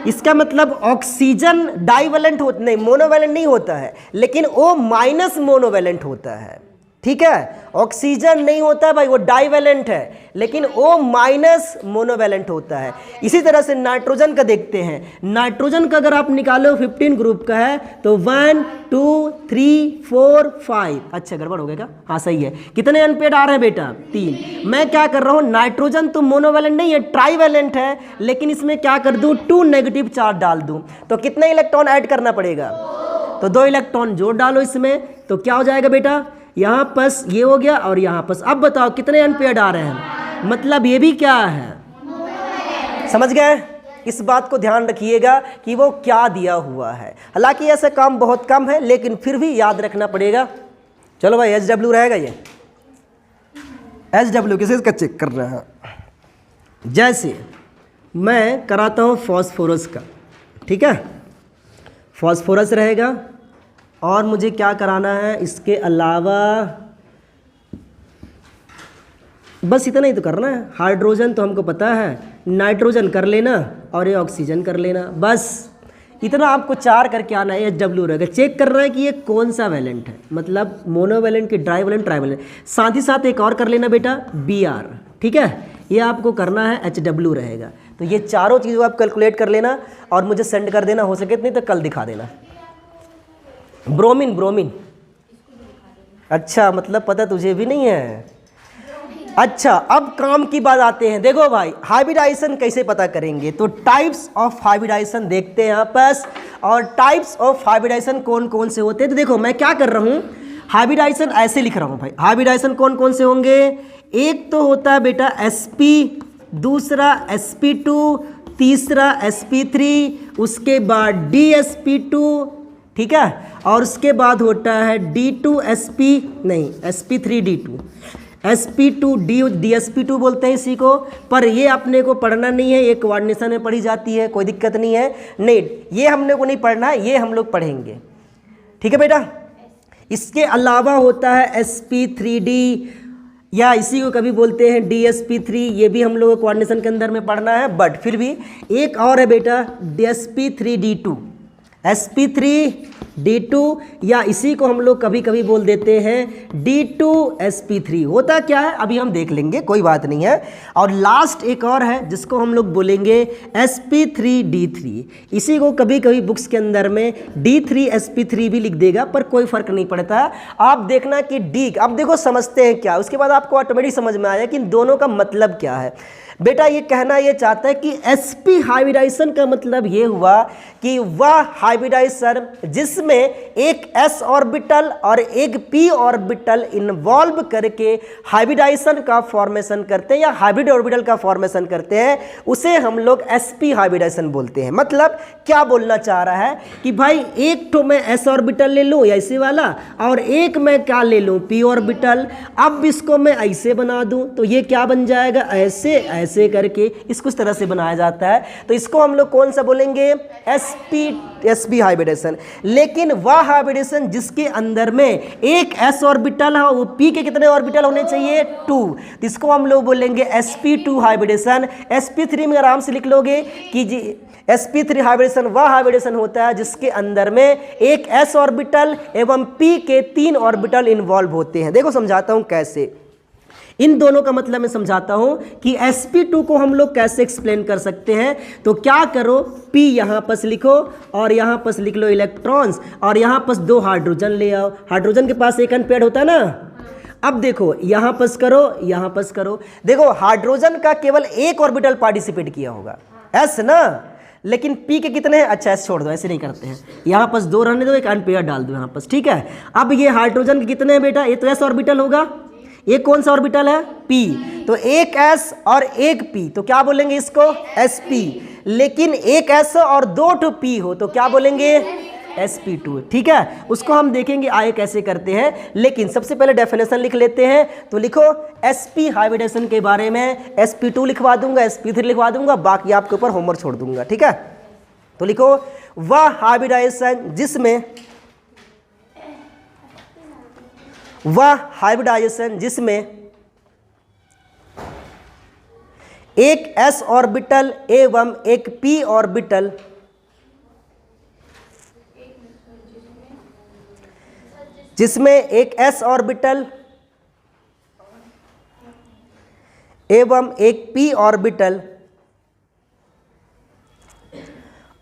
इसका मतलब ऑक्सीजन डाइवैलेंट होता नहीं, मोनोवैलेंट नहीं होता है, लेकिन O माइनस मोनोवैलेंट होता है, ठीक है, ऑक्सीजन नहीं होता है भाई, वो डाइवैलेंट है, लेकिन O माइनस मोनोवैलेंट होता है। इसी तरह से नाइट्रोजन का देखते हैं, नाइट्रोजन का अगर आप निकालो 15 ग्रुप का है, तो 1 2 3 4 5, अच्छा गड़बड़ हो गया क्या, हाँ सही है, कितने अनपेयर्ड आ रहे हैं बेटा 3, मैं क्या कर रहा हूँ, नाइट्रोजन तो मोनोवैलेंट नहीं है, ट्राइवैलेंट है, लेकिन इसमें क्या कर दूँ, 2 नेगेटिव चार्ज डाल दूँ, तो कितने इलेक्ट्रॉन ऐड करना पड़ेगा, तो 2 इलेक्ट्रॉन जोड़ डालो इसमें, तो क्या हो जाएगा बेटा, यहाँ पास ये हो गया और यहाँ पास, अब बताओ कितने अनपेयर्ड आ रहे हैं, मतलब ये भी क्या है, समझ गए। इस बात को ध्यान रखिएगा कि वो क्या दिया हुआ है, हालांकि ऐसा काम बहुत कम है, लेकिन फिर भी याद रखना पड़ेगा। चलो भाई SW रहेगा, ये SW किसे का चेक कर रहा है, जैसे मैं कराता हूँ फॉस्फोरस का, ठीक है, फॉस्फोरस रहेगा, और मुझे क्या कराना है, इसके अलावा बस इतना ही तो करना है, हाइड्रोजन तो हमको पता है, नाइट्रोजन कर लेना और ये ऑक्सीजन कर लेना, बस इतना आपको 4 करके आना है। SW रहेगा, चेक करना है कि ये कौन सा वैलेंट है, मतलब मोनोवैलेंट की डाइवैलेंट ट्राइवैलेंट, साथ ही साथ एक और कर लेना बेटा Br, ठीक है, ये आपको करना है HW रहेगा। तो ये चारों चीज़ों आप कैलकुलेट कर लेना और मुझे सेंड कर देना, हो सके नहीं तो कल दिखा देना। ब्रोमीन, अच्छा मतलब पता तुझे भी नहीं है, अच्छा अब काम की बात आते हैं। देखो भाई हाइब्रिडाइजेशन कैसे पता करेंगे, तो टाइप्स ऑफ हाइब्रिडाइजेशन देखते हैं यहाँ पास, और टाइप्स ऑफ हाइब्रिडाइजेशन कौन कौन से होते हैं। तो देखो मैं क्या कर रहा हूँ, हाइब्रिडाइजेशन ऐसे लिख रहा हूँ भाई, हाइब्रिडाइजेशन कौन कौन से होंगे, एक तो होता है बेटा sp, दूसरा sp2, तीसरा sp3, उसके बाद dsp2, ठीक है, और उसके बाद होता है d2sp, नहीं sp3d2, sp2d dsp2 बोलते हैं इसी को, पर ये अपने को पढ़ना नहीं है, ये कोऑर्डिनेशन में पढ़ी जाती है, कोई दिक्कत नहीं है, नहीं ये हमने को नहीं पढ़ना है, ये हम लोग पढ़ेंगे, ठीक है बेटा। इसके अलावा होता है sp3d, या इसी को कभी बोलते हैं dsp3, ये भी हम लोग को कोऑर्डिनेशन के अंदर में पढ़ना है, बट फिर भी एक और है बेटा sp3d2, sp3d2, या इसी को हम लोग कभी कभी बोल देते हैं d2sp3। होता क्या है अभी हम देख लेंगे, कोई बात नहीं है। और लास्ट एक और है जिसको हम लोग बोलेंगे sp3d3। इसी को कभी कभी बुक्स के अंदर में d3sp3 भी लिख देगा, पर कोई फर्क नहीं पड़ता। आप देखना कि डी, अब देखो समझते हैं क्या, उसके बाद आपको ऑटोमेटिक समझ में आया कि इन दोनों का मतलब क्या है। बेटा ये कहना ये चाहता है कि sp हाइब्रिडाइजेशन का मतलब ये हुआ कि वह हाइब्रिडाइजेशन जिसमें एक s ऑर्बिटल और एक p ऑर्बिटल इन्वॉल्व करके हाइब्रिडाइजेशन का फॉर्मेशन करते हैं या हाइब्रिड ऑर्बिटल का फॉर्मेशन करते हैं, उसे हम लोग sp हाइब्रिडाइजेशन बोलते हैं। मतलब क्या बोलना चाह रहा है कि भाई एक तो मैं s ऑर्बिटल ले लूँ ऐसे वाला, और एक मैं क्या ले लूँ p ऑर्बिटल। अब इसको मैं ऐसे बना दूँ तो ये क्या बन जाएगा, ऐसे ऐसे करके इसको इस तरह से बनाया जाता है। तो इसको हम लोग कौन सा बोलेंगे, sp हाइब्रिडेशन। लेकिन वह हाइब्रिडेशन जिसके अंदर में एक s ऑर्बिटल है, वो p के कितने ऑर्बिटल होने चाहिए, 2, तो इसको हम लोग बोलेंगे sp2 हाइब्रिडेशन। sp3 में आराम से लिख लोगे कि sp3 हाइब्रिडेशन वह हाइब्रिडेशन होता है जिसके अंदर में एक s ऑर्बिटल एवं p के 3 ऑर्बिटल इन्वॉल्व होते हैं। देखो समझाता हूं कैसे, इन दोनों का मतलब मैं समझाता हूं कि sp2 को हम लोग कैसे एक्सप्लेन कर सकते हैं। तो क्या करो, p यहां पर लिखो और यहां पर लिख लो इलेक्ट्रॉन्स, और यहां पर 2 हाइड्रोजन ले आओ। हाइड्रोजन के पास एक अनपेयर्ड होता है ना। अब देखो यहां पर करो, यहां पर करो, देखो हाइड्रोजन का केवल एक ऑर्बिटल पार्टिसिपेट किया होगा, s ना, लेकिन p के कितने हैं, अच्छा s छोड़ दो, ऐसे नहीं करते हैं, यहाँ पर 2 रहने दो, एक अनपेयर डाल दो यहाँ पर, ठीक है। अब ये हाइड्रोजन के कितने हैं बेटा, ये तो s ऑर्बिटल होगा, ये कौन सा ऑर्बिटल है, p, तो एक s और एक p, तो क्या बोलेंगे इसको, sp। लेकिन एक s और 2 p हो तो क्या बोलेंगे, sp2, ठीक है। उसको हम देखेंगे आगे कैसे करते हैं, लेकिन सबसे पहले डेफिनेशन लिख लेते हैं। तो लिखो sp हाइब्रिडेशन के बारे में, sp2 लिखवा दूंगा, sp3 लिखवा दूंगा, बाकी आपके ऊपर होमवर्क छोड़ दूंगा, ठीक है। तो लिखो वह हाइब्रिडाइजेशन जिसमें एक s ऑर्बिटल एवं एक p ऑर्बिटल एवं एक p ऑर्बिटल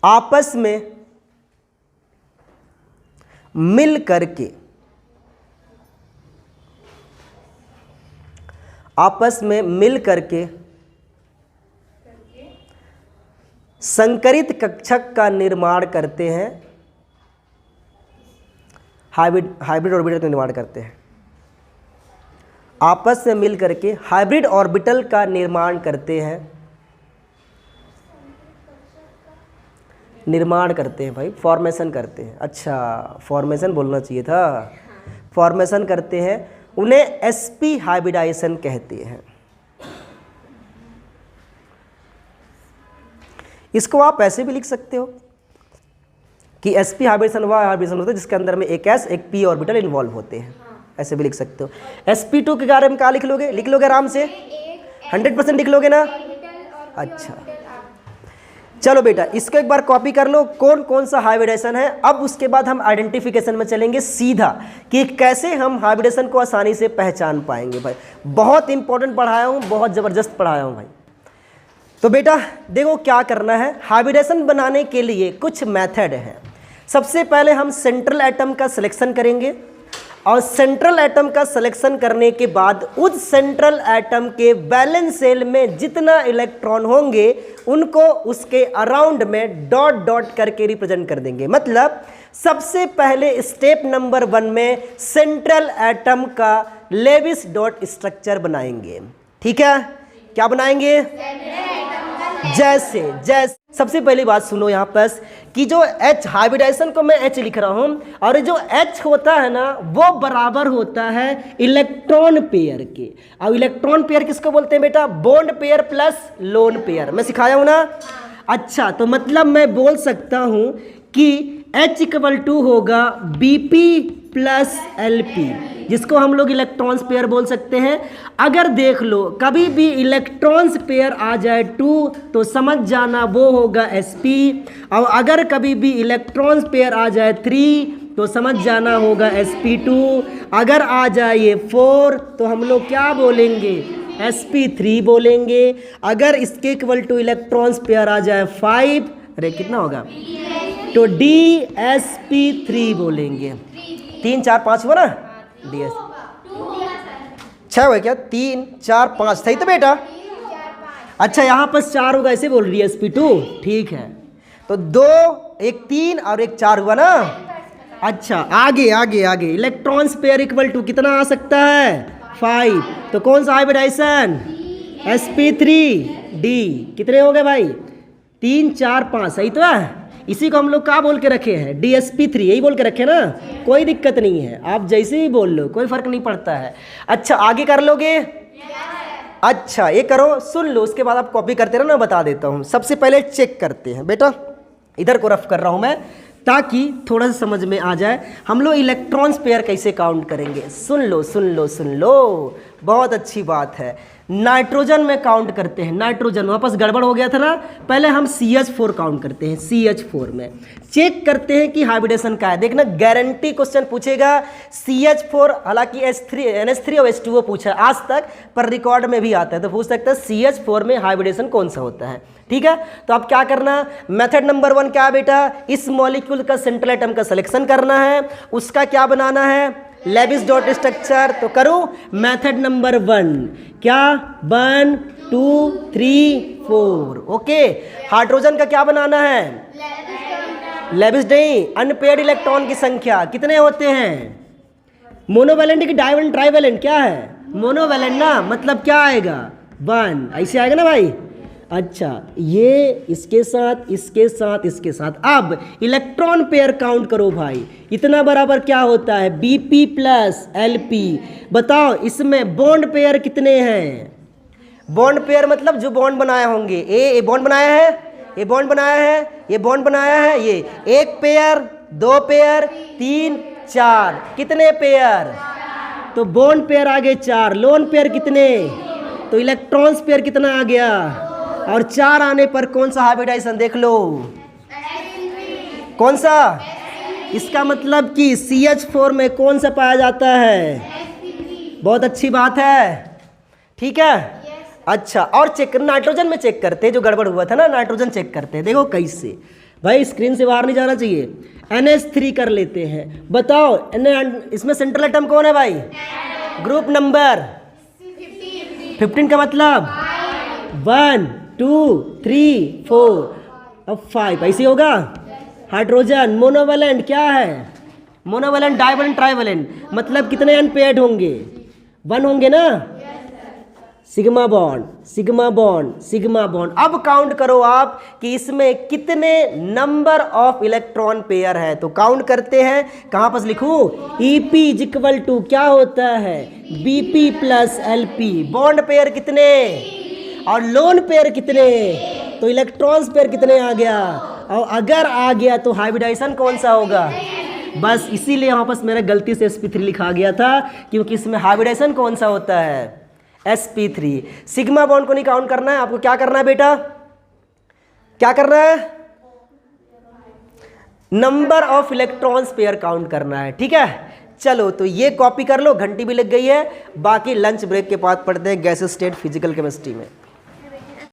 आपस में मिल करके संकरित कक्षक का निर्माण करते हैं, हाइब्रिड ऑर्बिटल का निर्माण करते हैं, आपस में मिल करके हाइब्रिड ऑर्बिटल का निर्माण करते हैं, भाई फॉर्मेशन करते हैं, अच्छा फॉर्मेशन बोलना चाहिए था, फॉर्मेशन करते हैं, उन्हें sp हाइब्रिडाइजेशन कहते हैं। इसको आप ऐसे भी लिख सकते हो कि sp हाइब्रिडेशन वह हाइब्रिडेशन होता है जिसके अंदर में एक s एक p ऑर्बिटल इन्वॉल्व होते हैं, ऐसे भी लिख सकते हो। sp2 के बारे में क्या लिख लोगे आराम से, 100% लिख लोगे ना, अच्छा चलो बेटा इसको एक बार कॉपी कर लो, कौन कौन सा हाइब्रिडेशन है। अब उसके बाद हम आइडेंटिफिकेशन में चलेंगे सीधा कि कैसे हम हाइब्रिडेशन को आसानी से पहचान पाएंगे। भाई बहुत इंपॉर्टेंट पढ़ाया हूँ, बहुत ज़बरदस्त पढ़ाया हूँ भाई। तो बेटा देखो क्या करना है, हाइब्रिडेशन बनाने के लिए कुछ मेथड है। सबसे पहले हम सेंट्रल एटम का सिलेक्शन करेंगे, और सेंट्रल एटम का सिलेक्शन करने के बाद उस सेंट्रल एटम के वैलेंस शेल में जितना इलेक्ट्रॉन होंगे उनको उसके अराउंड में डॉट डॉट करके रिप्रेजेंट कर देंगे। मतलब सबसे पहले स्टेप नंबर 1 में सेंट्रल एटम का लेविस डॉट स्ट्रक्चर बनाएंगे, ठीक है। क्या बनाएंगे, जैसे सबसे पहली बात सुनो यहाँ पर कि जो H हाइब्रिडाइजेशन को मैं H लिख रहा हूँ, और जो H होता है ना वो बराबर होता है इलेक्ट्रॉन पेयर के। अब इलेक्ट्रॉन पेयर किसको बोलते हैं बेटा, bond pair plus lone pair, मैं सिखाया हूँ ना। अच्छा तो मतलब मैं बोल सकता हूँ कि H = होगा Bp प्लस Lp, जिसको हम लोग इलेक्ट्रॉन्स पेयर बोल सकते हैं। अगर देख लो कभी भी इलेक्ट्रॉन्स पेयर आ जाए 2 तो समझ जाना वो होगा sp, और अगर कभी भी इलेक्ट्रॉन्स पेयर आ जाए 3 तो समझ जाना होगा sp2। अगर आ जाए ये 4 तो हम लोग क्या बोलेंगे, sp3 बोलेंगे। अगर इसके इक्वल टू इलेक्ट्रॉन्स पेयर आ जाए 5, अरे कितना होगा, तो dsp3 बोलेंगे। 3 4 5 हुआ ना, ds 6 हुआ क्या, 3 4 5 सही तो बेटा। अच्छा यहाँ पर 4 होगा ऐसे बोल रही है sp2, ठीक है। तो 2 एक 3 और एक 4 हुआ ना। अच्छा आगे आगे आगे, इलेक्ट्रॉन्स पेयर इक्वल टू कितना आ सकता है, 5, तो कौन सा हाइब्रिडाइजेशन, sp3d। कितने हो गए भाई, 3 4 5 सही तो है। इसी को हम लोग क्या बोल के रखे हैं, dsp3, यही बोल के रखे ना, कोई दिक्कत नहीं है, आप जैसे ही बोल लो कोई फर्क नहीं पड़ता है। अच्छा आगे कर लोगे, अच्छा ये करो, सुन लो, उसके बाद आप कॉपी करते रहो ना, बता देता हूँ। सबसे पहले चेक करते हैं बेटा, इधर को रफ कर रहा हूँ मैं ताकि थोड़ा सा समझ में आ जाए हम लोग इलेक्ट्रॉन्स पेयर कैसे काउंट करेंगे। सुन लो सुन लो सुन लो, बहुत अच्छी बात है। नाइट्रोजन में काउंट करते हैं, नाइट्रोजन वापस गड़बड़ हो गया था ना, पहले हम CH4 काउंट करते हैं। CH4 में चेक करते हैं कि हाइब्रिडेशन का है, देखना गारंटी क्वेश्चन पूछेगा। CH4 हालांकि NH3 और H2O पूछा है आज तक, पर रिकॉर्ड में भी आता है, तो पूछ सकता है CH4 में हाइब्रिडेशन कौन सा होता है। ठीक है, तो आप क्या करना, मेथड नंबर 1 क्या है बेटा, इस मॉलिक्यूल का सेंट्रल एटम का सिलेक्शन करना है, उसका क्या बनाना है, लेविस डॉट स्ट्रक्चर। तो करो मेथड नंबर 1, क्या 1 2 3 4, ओके। हाइड्रोजन का क्या बनाना है, लेविस नहीं, अनपेयर्ड इलेक्ट्रॉन की संख्या कितने होते हैं, मोनोवैलेंट की डाइवैलेंट ट्राइवैलेंट, क्या है मोनोवैलेंट ना, मतलब क्या आएगा 1, ऐसे आएगा ना भाई। अच्छा ये इसके साथ इसके साथ इसके साथ, अब इलेक्ट्रॉन पेयर काउंट करो भाई, इतना बराबर क्या होता है Bp प्लस Lp। बताओ इसमें बॉन्ड पेयर कितने हैं, बॉन्ड पेयर मतलब जो बॉन्ड बनाए होंगे, ये बॉन्ड बनाया है, ये बॉन्ड बनाया है, ये बॉन्ड बनाया है, ये 1 पेयर 2 पेयर 3 4, कितने पेयर, तो बॉन्ड पेयर आ गए 4, लोन पेयर कितने, तो इलेक्ट्रॉन्स पेयर कितना आ गया, और 4 आने पर कौन सा हाइब्रिडाइजेशन देख लो, कौन सा, इसका मतलब कि CH4 में कौन सा पाया जाता है, बहुत अच्छी बात है, ठीक है। अच्छा और चेक कर, नाइट्रोजन में चेक करते हैं, जो गड़बड़ हुआ था ना, नाइट्रोजन चेक करते हैं, देखो कैसे भाई, स्क्रीन से बाहर नहीं जाना चाहिए। NH3 कर लेते हैं, बताओ इसमें सेंट्रल एटम कौन है भाई, ग्रुप नंबर 15 का मतलब 1 2 3 4 अब 5, ऐसे होगा। हाइड्रोजन मोनोवैलेंट क्या है, मोनोवैलेंट डाइवैलेंट ट्राइवैलेंट, मतलब कितने अनपेयर्ड होंगे, 1 होंगे ना, sigma bond sigma bond sigma bond. अब काउंट करो आप कि इसमें कितने नंबर ऑफ इलेक्ट्रॉन पेयर है, तो काउंट करते हैं, कहां पर लिखूं, EP इक्वल टू क्या होता है Bp plus Lp, bond pair कितने और लोन पेयर कितने, तो इलेक्ट्रॉन्स पेयर कितने आ गया, और अगर आ गया तो हाइब्रिडाइजेशन कौन सा होगा, बस इसीलिए यहाँ पर मेरा गलती से sp3 लिखा गया था, क्योंकि इसमें हाइब्रिडाइजेशन कौन सा होता है sp3। सिग्मा बॉन्ड को नहीं काउंट करना है, आपको क्या करना है बेटा, क्या करना है, number of electrons pair count करना है, ठीक है। चलो तो ये कॉपी कर लो, घंटी भी लग गई है, बाकी लंच ब्रेक के बाद पढ़ते हैं गैस स्टेट फिजिकल केमिस्ट्री में।